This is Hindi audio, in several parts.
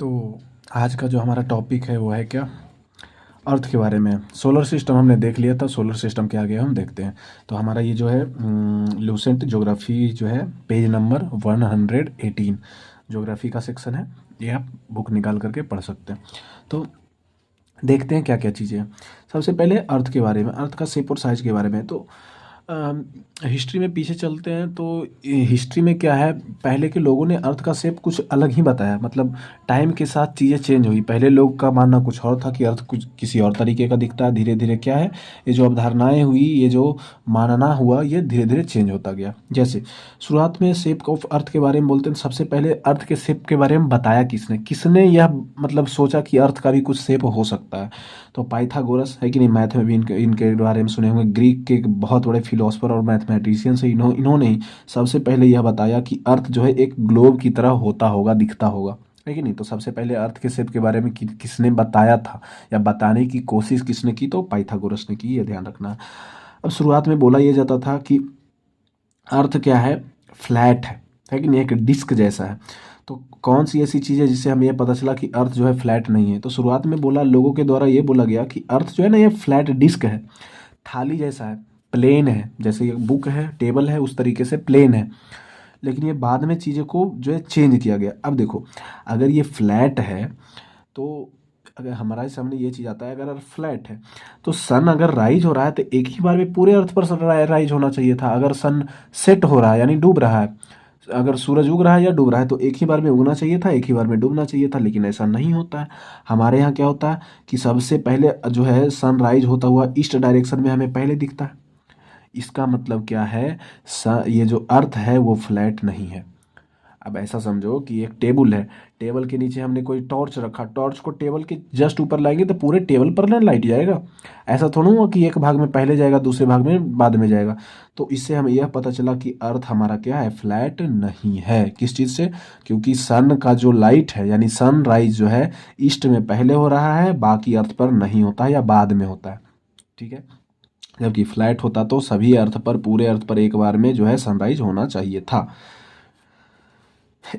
तो आज का जो हमारा टॉपिक है वो है क्या, अर्थ के बारे में। सोलर सिस्टम हमने देख लिया था, सोलर सिस्टम के आगे हम देखते हैं। तो हमारा ये जो है लूसेंट ज्योग्राफी जो है पेज नंबर 118 ज्योग्राफी का सेक्शन है। ये आप बुक निकाल करके पढ़ सकते हैं। तो देखते हैं क्या क्या चीज़ें हैं। सबसे पहले अर्थ के बारे में, अर्थ का शेप और साइज के बारे में। तो हिस्ट्री में पीछे चलते हैं तो हिस्ट्री में क्या है, पहले के लोगों ने अर्थ का शेप कुछ अलग ही बताया। मतलब टाइम के साथ चीज़ें चेंज हुई। पहले लोग का मानना कुछ और था कि अर्थ कुछ किसी और तरीके का दिखता है। धीरे धीरे क्या है, ये जो अवधारणाएं हुई, ये जो मानना हुआ, ये धीरे धीरे चेंज होता गया। जैसे शुरुआत में शेप ऑफ अर्थ के बारे में बोलते हैं। सबसे पहले अर्थ के शेप के बारे में बताया किसने, किसने यह मतलब सोचा कि अर्थ का भी कुछ शेप हो सकता है। तो पाइथागोरस है कि नहीं, मैथ में भी इनके बारे में सुने होंगे। ग्रीक के एक बहुत बड़े फिलोसफर और मैथमेटिशियन से इन्होंने ही सबसे पहले यह बताया कि अर्थ जो है एक ग्लोब की तरह होता होगा, दिखता होगा, है कि नहीं। तो सबसे पहले अर्थ के शेप के बारे में किसने बताया था या बताने की कोशिश किसने की, तो पाइथागोरस ने की। ये ध्यान रखना है। अब शुरुआत में बोला यह जाता था कि अर्थ क्या है, फ्लैट है कि नहीं, एक डिस्क जैसा है। तो कौन सी ऐसी चीज़ है जिससे हमें यह पता चला कि अर्थ जो है फ्लैट नहीं है। तो शुरुआत में बोला, लोगों के द्वारा ये बोला गया कि अर्थ जो है ना, ये फ्लैट डिस्क है, थाली जैसा है, प्लेन है। जैसे ये बुक है, टेबल है, उस तरीके से प्लेन है। लेकिन ये बाद में चीज़ों को जो है चेंज किया गया। अब देखो, अगर ये फ्लैट है तो अगर हमारे सामने ये चीज़ आता है, अगर अर्थ फ्लैट है तो सन अगर राइज हो रहा है तो एक ही बार में पूरे अर्थ पर राइज होना चाहिए था। अगर सन सेट हो रहा है यानी डूब रहा है, अगर सूरज उग रहा है या डूब रहा है, तो एक ही बार में उगना चाहिए था, एक ही बार में डूबना चाहिए था। लेकिन ऐसा नहीं होता है। हमारे यहाँ क्या होता है कि सबसे पहले जो है सनराइज होता हुआ ईस्ट डायरेक्शन में हमें पहले दिखता है। इसका मतलब क्या है, ये जो अर्थ है वो फ्लैट नहीं है। अब ऐसा समझो कि एक टेबल है, टेबल के नीचे हमने कोई टॉर्च रखा, टॉर्च को टेबल के जस्ट ऊपर लाएंगे तो पूरे टेबल पर ना लाइट जाएगा। ऐसा थोड़ा हुआ कि एक भाग में पहले जाएगा, दूसरे भाग में बाद में जाएगा। तो इससे हमें यह पता चला कि अर्थ हमारा क्या है, फ्लैट नहीं है। किस चीज़ से, क्योंकि सन का जो लाइट है यानी सनराइज जो है ईस्ट में पहले हो रहा है, बाकी अर्थ पर नहीं होता है या बाद में होता है। ठीक है, जबकि फ्लैट होता तो सभी अर्थ पर, पूरे अर्थ पर एक बार में जो है सनराइज होना चाहिए था।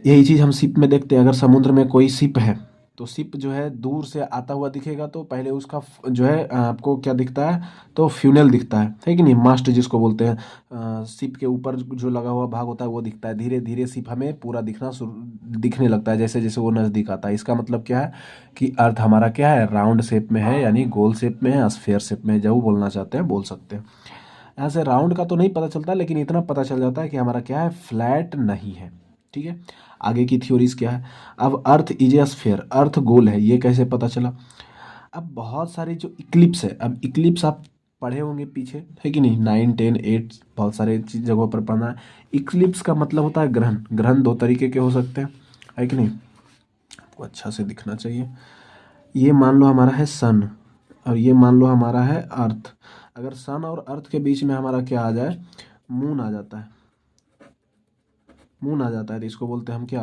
यही चीज़ हम शिप में देखते हैं। अगर समुद्र में कोई शिप है तो शिप जो है दूर से आता हुआ दिखेगा तो पहले उसका जो है आपको क्या दिखता है, तो फ्यूनल दिखता है कि नहीं, मास्ट जिसको बोलते हैं। शिप के ऊपर जो लगा हुआ भाग होता है वो दिखता है। धीरे धीरे शिप हमें पूरा दिखने लगता है जैसे जैसे वो नज़दीक आता है। इसका मतलब क्या है कि अर्थ हमारा क्या है, राउंड शेप में है, यानी गोल शेप में है, स्फेयर शेप में है। जो बोलना चाहते हैं बोल सकते हैं। यहाँ से राउंड का तो नहीं पता चलता, लेकिन इतना पता चल जाता है कि हमारा क्या है, फ्लैट नहीं है। ठीक है, आगे की थ्योरीज क्या है। अब अर्थ इज ए स्फीयर, अर्थ गोल है, ये कैसे पता चला। अब बहुत सारे जो इक्लिप्स है, अब इक्लिप्स आप पढ़े होंगे पीछे, है कि नहीं, 9, 10, 8 बहुत सारे जगहों पर पढ़ना है। इक्लिप्स का मतलब होता है ग्रहण। ग्रहण दो तरीके के हो सकते हैं, है कि नहीं, आपको अच्छा से दिखना चाहिए। ये मान लो हमारा है सन और ये मान लो हमारा है अर्थ। अगर सन और अर्थ के बीच में हमारा क्या आ जाए, मून आ जाता है, मून आ जाता है तो इसको बोलते हैं हम क्या,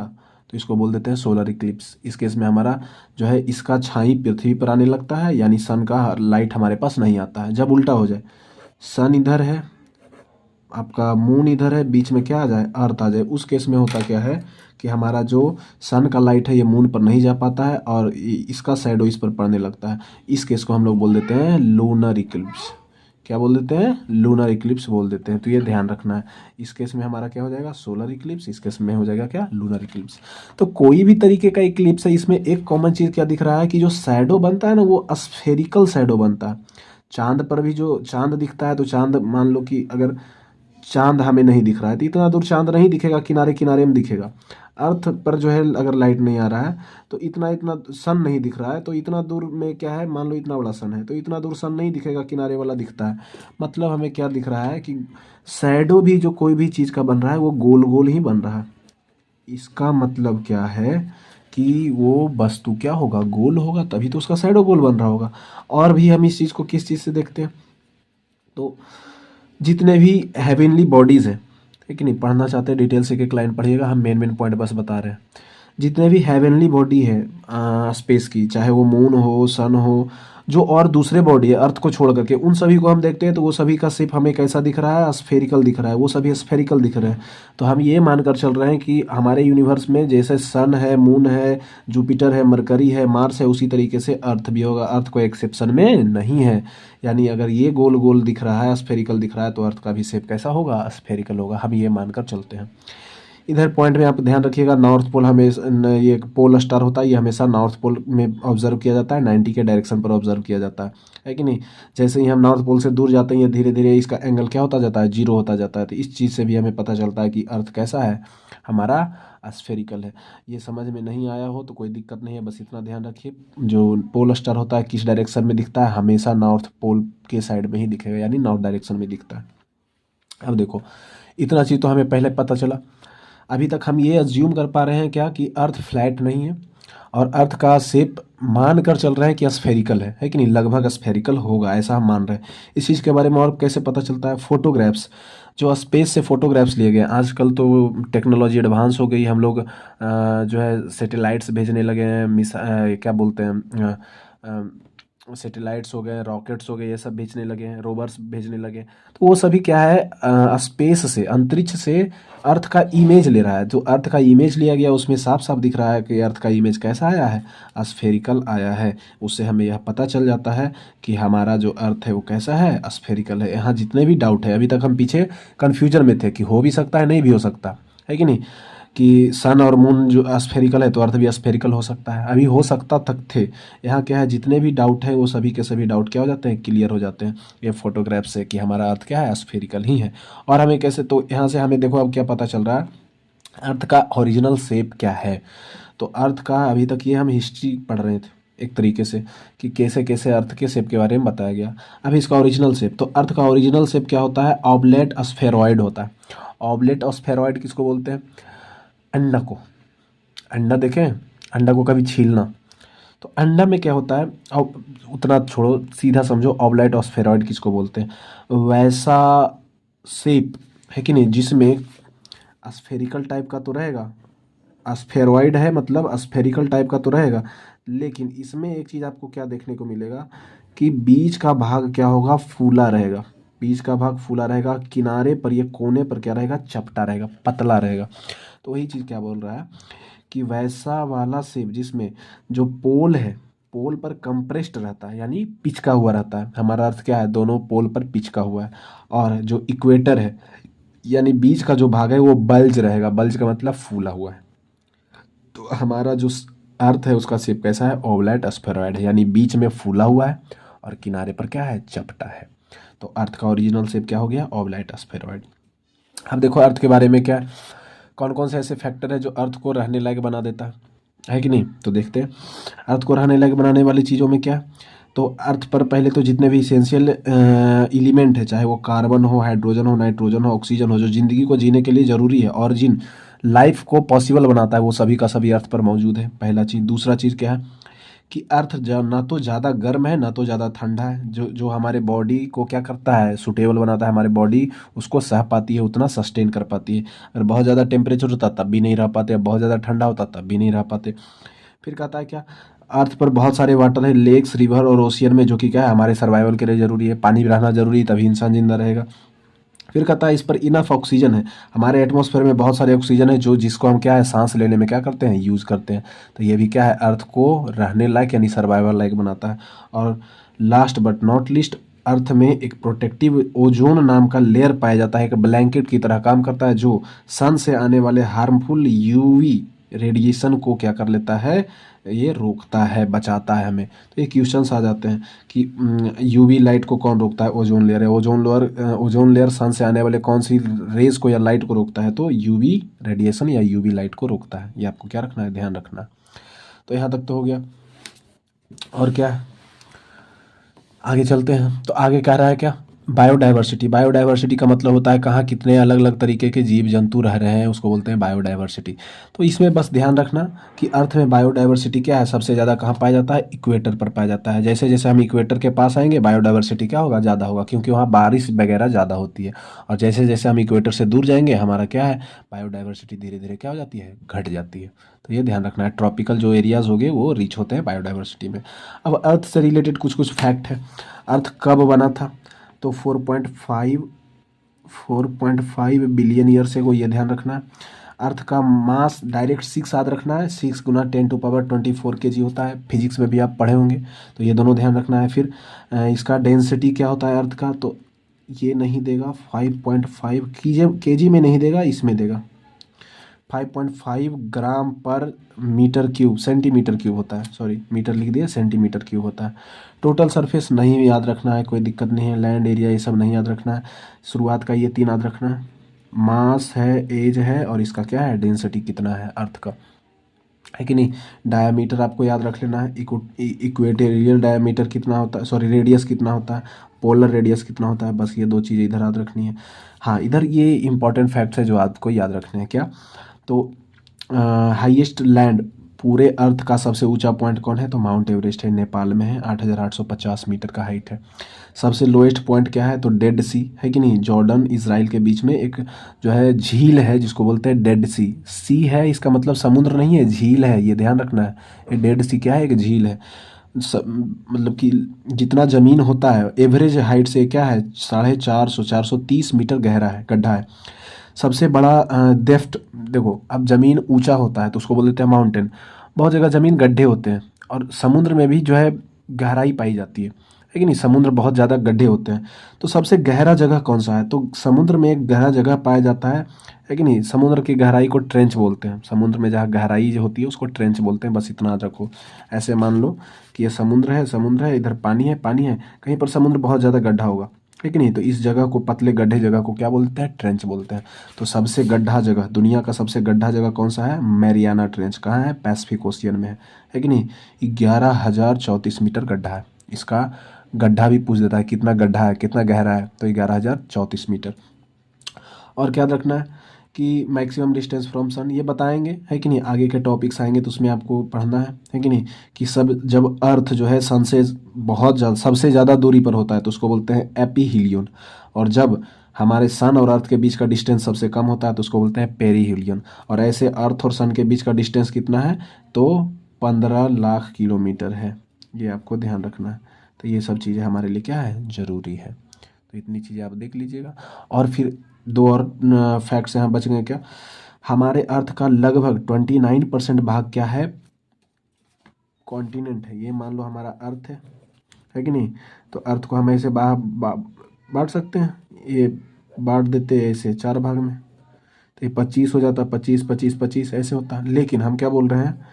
तो इसको बोल देते हैं सोलर इक्लिप्स। इस केस में हमारा जो है इसका छाई पृथ्वी पर आने लगता है, यानी सन का लाइट हमारे पास नहीं आता है। जब उल्टा हो जाए, सन इधर है, आपका मून इधर है, बीच में क्या आ जाए, अर्थ आ जाए, उस केस में होता क्या है कि हमारा जो सन का लाइट है ये मून पर नहीं जा पाता है और इसका शैडो इस पर पड़ने लगता है। इस केस को हम लोग बोल देते हैं लूनर इक्लिप्स। क्या बोल देते हैं, लूनर इक्लिप्स बोल देते हैं। तो ये ध्यान रखना है। इस केस में हमारा क्या हो जाएगा, सोलर इक्लिप्स, इस केस में हो जाएगा क्या, लूनर इक्लिप्स। तो कोई भी तरीके का इक्लिप्स है, इसमें एक कॉमन चीज़ क्या दिख रहा है कि जो शैडो बनता है ना, वो स्फेरिकल शैडो बनता है। चांद पर भी जो चांद दिखता है, तो चांद मान लो कि अगर चांद हमें नहीं दिख रहा है तो इतना दूर चांद नहीं दिखेगा, किनारे किनारे में दिखेगा। अर्थ पर जो है अगर लाइट नहीं आ रहा है तो इतना इतना सन नहीं दिख रहा है, तो इतना दूर में क्या है, मान लो इतना बड़ा सन है तो इतना दूर सन नहीं दिखेगा, किनारे वाला दिखता है। मतलब हमें क्या दिख रहा है कि शैडो भी जो कोई भी चीज़ का बन रहा है वो गोल गोल ही बन रहा है। इसका मतलब क्या है कि वो वस्तु क्या होगा, गोल होगा, तभी तो उसका शैडो गोल बन रहा होगा। और भी हम इस चीज़ को किस चीज़ से देखते हैं, तो जितने भी हेवनली बॉडीज़ हैं, है कि नहीं, पढ़ना चाहते हैं डिटेल से एक लाइन पढ़िएगा, हम मेन मेन पॉइंट बस बता रहे हैं। जितने भी हेवनली बॉडी है स्पेस की, चाहे वो मून हो, सन हो, जो और दूसरे बॉडी है अर्थ को छोड़ करके, उन सभी को हम देखते हैं तो वो सभी का शेप हमें कैसा दिख रहा है, स्फेरिकल दिख रहा है, वो सभी स्फेरिकल दिख रहे हैं। तो हम ये मानकर चल रहे हैं कि हमारे यूनिवर्स में जैसे सन है, मून है, जुपिटर है, मरकरी है, मार्स है, उसी तरीके से अर्थ भी होगा। अर्थ को एक्सेप्शन में नहीं है। यानी अगर ये गोल गोल दिख रहा है, स्फेरिकल दिख रहा है, तो अर्थ का भी शेप कैसा होगा, स्फेरिकल होगा। हम ये मानकर चलते हैं। इधर पॉइंट में आप ध्यान रखिएगा, नॉर्थ पोल हमेशा, ये पोल स्टार होता है, ये हमेशा नॉर्थ पोल में ऑब्जर्व किया जाता है, 90 के डायरेक्शन पर ऑब्जर्व किया जाता है कि नहीं। जैसे ही हम नॉर्थ पोल से दूर जाते हैं, ये धीरे धीरे इसका एंगल क्या होता जाता है, जीरो होता जाता है। तो इस चीज़ से भी हमें पता चलता है कि अर्थ कैसा है, हमारा स्फेरिकल है। ये समझ में नहीं आया हो तो कोई दिक्कत नहीं है, बस इतना ध्यान रखिए, जो पोल स्टार होता है किस डायरेक्शन में दिखता है, हमेशा नॉर्थ पोल के साइड में ही दिखेगा, यानी नॉर्थ डायरेक्शन में दिखता है। अब देखो, इतना चीज़ तो हमें पहले पता चला। अभी तक हम ये अज्यूम कर पा रहे हैं क्या कि अर्थ फ्लैट नहीं है, और अर्थ का शेप मान कर चल रहे हैं कि स्फेरिकल है कि नहीं, लगभग स्फेरिकल होगा ऐसा हम मान रहे हैं। इस चीज़ के बारे में और कैसे पता चलता है, फोटोग्राफ्स, जो स्पेस से फोटोग्राफ्स लिए गए। आजकल तो टेक्नोलॉजी एडवांस हो गई, हम लोग जो है सैटेलाइट्स भेजने लगे हैं, क्या बोलते हैं, सैटेलाइट्स हो गए, रॉकेट्स हो गए, ये सब भेजने लगे हैं, रोवर्स भेजने लगे। तो वो सभी क्या है, स्पेस से, अंतरिक्ष से अर्थ का इमेज ले रहा है। जो अर्थ का इमेज लिया गया उसमें साफ साफ दिख रहा है कि अर्थ का इमेज कैसा आया है, स्फेरिकल आया है। उससे हमें यह पता चल जाता है कि हमारा जो अर्थ है वो कैसा है, स्फेरिकल है। यहाँ जितने भी डाउट है, अभी तक हम पीछे कन्फ्यूजन में थे कि हो भी सकता है, नहीं भी हो सकता है कि नहीं, कि सन और मून जो स्फेरिकल है तो अर्थ भी स्फेरिकल हो सकता है, अभी हो सकता तक थे। यहाँ क्या है, जितने भी डाउट हैं वो सभी के सभी डाउट क्या हो जाते हैं, क्लियर हो जाते हैं ये फोटोग्राफ से, कि हमारा अर्थ क्या है, स्फेरिकल ही है। और हमें कैसे, तो यहाँ से हमें देखो अब क्या पता चल रहा है, अर्थ का ओरिजिनल शेप क्या है। तो अर्थ का अभी तक ये हम हिस्ट्री पढ़ रहे थे एक तरीके से, कि कैसे कैसे अर्थ के शेप के बारे में बताया गया। अभी इसका ओरिजिनल शेप, तो अर्थ का ओरिजिनल शेप क्या होता है, ऑब्लेट स्फेरॉइड होता है। ऑब्लेट स्फेरॉइड किसको बोलते हैं, अंडा को। अंडा देखें, अंडा को कभी छीलना, तो अंडा में क्या होता है, अब उतना छोड़ो, सीधा समझो ऑब्लाइट और स्फेरॉइड किसको बोलते हैं, वैसा शेप है कि नहीं, जिसमें स्फेरिकल टाइप का तो रहेगा, स्फेरॉइड है मतलब स्फेरिकल टाइप का तो रहेगा, लेकिन इसमें एक चीज़ आपको क्या देखने को मिलेगा कि बीच का भाग क्या होगा, फूला रहेगा। बीच का भाग फूला रहेगा, किनारे पर, ये कोने पर क्या रहेगा, चपटा रहेगा, पतला रहेगा। तो वही चीज़ क्या बोल रहा है कि वैसा वाला शेप जिसमें जो पोल है, पोल पर कंप्रेस्ड रहता है, यानी पिचका हुआ रहता है। हमारा अर्थ क्या है, दोनों पोल पर पिचका हुआ है। और जो इक्वेटर है, यानी बीच का जो भाग है वो बल्ज रहेगा, बल्ज का मतलब फूला हुआ है। तो हमारा जो अर्थ है उसका शेप कैसा है, ओवलेट स्फेरॉइड है, यानी बीच में फूला हुआ है और किनारे पर क्या है, चपटा है। तो अर्थ का ओरिजिनल शेप क्या हो गया, ओवलेट स्फेरॉइड। अब देखो अर्थ के बारे में क्या है, कौन कौन से ऐसे फैक्टर है जो अर्थ को रहने लायक बना देता है कि नहीं। तो देखते हैं अर्थ को रहने लायक बनाने वाली चीज़ों में क्या है। तो अर्थ पर पहले तो जितने भी इसेंशियल एलिमेंट है, चाहे वो कार्बन हो, हाइड्रोजन हो, नाइट्रोजन हो, ऑक्सीजन हो, जो ज़िंदगी को जीने के लिए ज़रूरी है और जिन लाइफ को पॉसिबल बनाता है, वो सभी का सभी अर्थ पर मौजूद है, पहला चीज़। दूसरा चीज़ क्या है कि अर्थ ना तो ज़्यादा गर्म है ना तो ज़्यादा ठंडा है, जो जो हमारे बॉडी को क्या करता है, सुटेबल बनाता है, हमारे बॉडी उसको सह पाती है, उतना सस्टेन कर पाती है। अगर बहुत ज़्यादा टेम्परेचर होता तब भी नहीं रह पाते, बहुत ज़्यादा ठंडा होता तब भी नहीं रह पाते। फिर कहता है क्या, अर्थ पर बहुत सारे वाटर है, लेक्स, रिवर और ओशियन में, जो कि क्या है, हमारे सर्वाइवल के लिए ज़रूरी है। पानी भी रहना ज़रूरी है, तभी इंसान जिंदा रहेगा। फिर कहता है इस पर इनफ ऑक्सीजन है, हमारे एटमॉस्फेयर में बहुत सारे ऑक्सीजन है, जो जिसको हम क्या है, सांस लेने में क्या करते हैं, यूज़ करते हैं। तो ये भी क्या है, अर्थ को रहने लायक यानी सर्वाइवल लायक बनाता है। और लास्ट बट नॉट लिस्ट, अर्थ में एक प्रोटेक्टिव ओजोन नाम का लेयर पाया जाता है, एक ब्लैंकेट की तरह काम करता है, जो सन से आने वाले हार्मफुल यूवी रेडिएशन को क्या कर लेता है, ये रोकता है, बचाता है हमें। तो ये क्वेश्चंस आ जाते हैं कि यूवी लाइट को कौन रोकता है, ओजोन लेयर है। ओजोन लेयर सन से आने वाले कौन सी रेज को या लाइट को रोकता है, तो यूवी रेडिएशन या यूवी लाइट को रोकता है। ये आपको क्या रखना है, ध्यान रखना। तो यहाँ तक तो हो गया, और क्या आगे चलते हैं। तो आगे कह रहा है क्या बायोडाइवर्सिटी, बायोडाइवर्सिटी का मतलब होता है कहाँ कितने अलग अलग तरीके के जीव जंतु रह रहे हैं, उसको बोलते हैं बायोडाइवर्सिटी। तो इसमें बस ध्यान रखना कि अर्थ में बायोडाइवर्सिटी क्या है, सबसे ज़्यादा कहाँ पाया जाता है, इक्वेटर पर पाया जाता है। जैसे जैसे हम इक्वेटर के पास आएंगे बायोडाइवर्सिटी क्या होगा, ज़्यादा होगा, क्योंकि वहाँ बारिश वगैरह ज़्यादा होती है। और जैसे जैसे हम इक्वेटर से दूर जाएंगे हमारा क्या है, बायोडाइवर्सिटी धीरे धीरे क्या हो जाती है, घट जाती है। तो ये ध्यान रखना है, ट्रॉपिकल जो एरियाज हो गए वो रीच होते हैं बायोडाइवर्सिटी में। अब अर्थ से रिलेटेड कुछ कुछ फैक्ट है। अर्थ कब बना था, तो 4.5 बिलियन ईयर से को ये ध्यान रखना है। अर्थ का मास डायरेक्ट 6 याद रखना है, 6 गुना 10⁻24 kg होता है, फिजिक्स में भी आप पढ़े होंगे, तो ये दोनों ध्यान रखना है। फिर इसका डेंसिटी क्या होता है अर्थ का, तो ये नहीं देगा 5.5 kg में नहीं देगा, इसमें देगा 5.5 ग्राम पर मीटर क्यूब, सेंटीमीटर क्यूब होता है, सॉरी मीटर लिख दिया, सेंटीमीटर क्यूब होता है। टोटल सरफेस नहीं याद रखना है, कोई दिक्कत नहीं है। लैंड एरिया ये सब नहीं याद रखना है। शुरुआत का ये 3 याद रखना है, मास है, एज है, और इसका क्या है, डेंसिटी कितना है अर्थ का, है कि नहीं। डायामीटर आपको याद रख लेना है, इक्वेटोरियल डायामीटर कितना होता है, सॉरी रेडियस कितना होता है, पोलर रेडियस कितना होता है, बस ये 2 चीज़ें इधर याद रखनी है। हाँ, इधर ये इंपॉर्टेंट फैक्ट्स है जो आपको याद रखने हैं। क्या, तो हाईएस्ट लैंड, पूरे अर्थ का सबसे ऊंचा पॉइंट कौन है, तो माउंट एवरेस्ट है, नेपाल में है, 8,850 मीटर का हाइट है। सबसे लोएस्ट पॉइंट क्या है, तो डेड सी, है कि नहीं। जॉर्डन इजराइल के बीच में एक जो है झील है जिसको बोलते हैं डेड सी। सी है इसका मतलब समुद्र नहीं है, झील है, ये ध्यान रखना है। ये डेड सी क्या है, एक झील है। मतलब कि जितना ज़मीन होता है एवरेज हाइट से क्या है, 430 मीटर गहरा है, गड्ढा है। सबसे बड़ा डेप्थ, देखो अब ज़मीन ऊंचा होता है तो उसको बोल देते हैं माउंटेन। बहुत जगह ज़मीन गड्ढे होते हैं, और समुद्र में भी जो है गहराई पाई जाती है कि नहीं। समुद्र बहुत ज़्यादा गड्ढे होते हैं। तो सबसे गहरा जगह कौन सा है, तो समुद्र में एक गहरा जगह पाया जाता है कि नहीं। समुद्र की गहराई को ट्रेंच बोलते हैं। समुद्र में जहाँ गहराई जो होती है उसको ट्रेंच बोलते हैं, बस इतना याद रखो। ऐसे मान लो कि ये समुद्र है, समुद्र है, इधर पानी है, पानी है, कहीं पर समुद्र बहुत ज़्यादा गड्ढा होगा, ठीक नहीं, तो इस जगह को, पतले गड्ढे जगह को क्या बोलते हैं, ट्रेंच बोलते हैं। तो सबसे गड्ढा जगह, दुनिया का सबसे गड्ढा जगह कौन सा है, मैरियाना ट्रेंच। कहाँ है, पैसिफिक ओशियन में है कि नहीं। 11,034 मीटर गड्ढा है। इसका गड्ढा भी पूछ देता है कितना गड्ढा है, कितना गहरा है, तो 11,034 मीटर। और क्या रखना है कि मैक्सिमम डिस्टेंस फ्रॉम सन ये बताएंगे, है कि नहीं। आगे के टॉपिक्स आएंगे तो उसमें आपको पढ़ना है कि नहीं, कि सब जब अर्थ जो है सन से बहुत ज़्यादा, सबसे ज़्यादा दूरी पर होता है तो उसको बोलते हैं एपीहीलियन। और जब हमारे सन और अर्थ के बीच का डिस्टेंस सबसे कम होता है तो उसको बोलते हैं पेरीहीलियन। और ऐसे अर्थ और सन के बीच का डिस्टेंस कितना है, तो 15 लाख किलोमीटर है। ये आपको ध्यान रखना है। तो ये सब चीज़ें हमारे लिए क्या है, ज़रूरी है। तो इतनी चीज़ें आप देख लीजिएगा। और फिर 2 और फैक्ट्स यहाँ बच गए। क्या, हमारे अर्थ का लगभग 29% भाग क्या है, कॉन्टिनेंट है। ये मान लो हमारा अर्थ है कि नहीं। तो अर्थ को हम ऐसे बांट सकते हैं, ये बांट देते हैं ऐसे 4 भाग में, तो ये 25 हो जाता है, 25 25 25 ऐसे होता है। लेकिन हम क्या बोल रहे हैं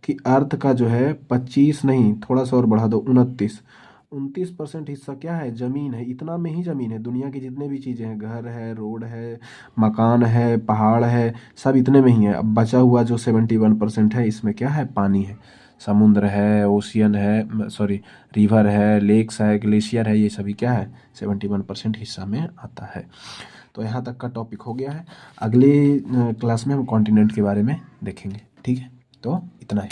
कि अर्थ का जो है 25 नहीं, थोड़ा सा और बढ़ा दो, 29% हिस्सा क्या है, ज़मीन है। इतना में ही ज़मीन है। दुनिया की जितने भी चीज़ें हैं, घर है, रोड है, मकान है, पहाड़ है, सब इतने में ही है। अब बचा हुआ जो 71% है, इसमें क्या है, पानी है। समुद्र है, ओशियन है, सॉरी रिवर है, लेक्स है, ग्लेशियर है, ये सभी क्या है, 71% हिस्सा में आता है। तो यहाँ तक का टॉपिक हो गया है। अगले क्लास में हम कॉन्टिनेंट के बारे में देखेंगे, ठीक है। तो इतना ही।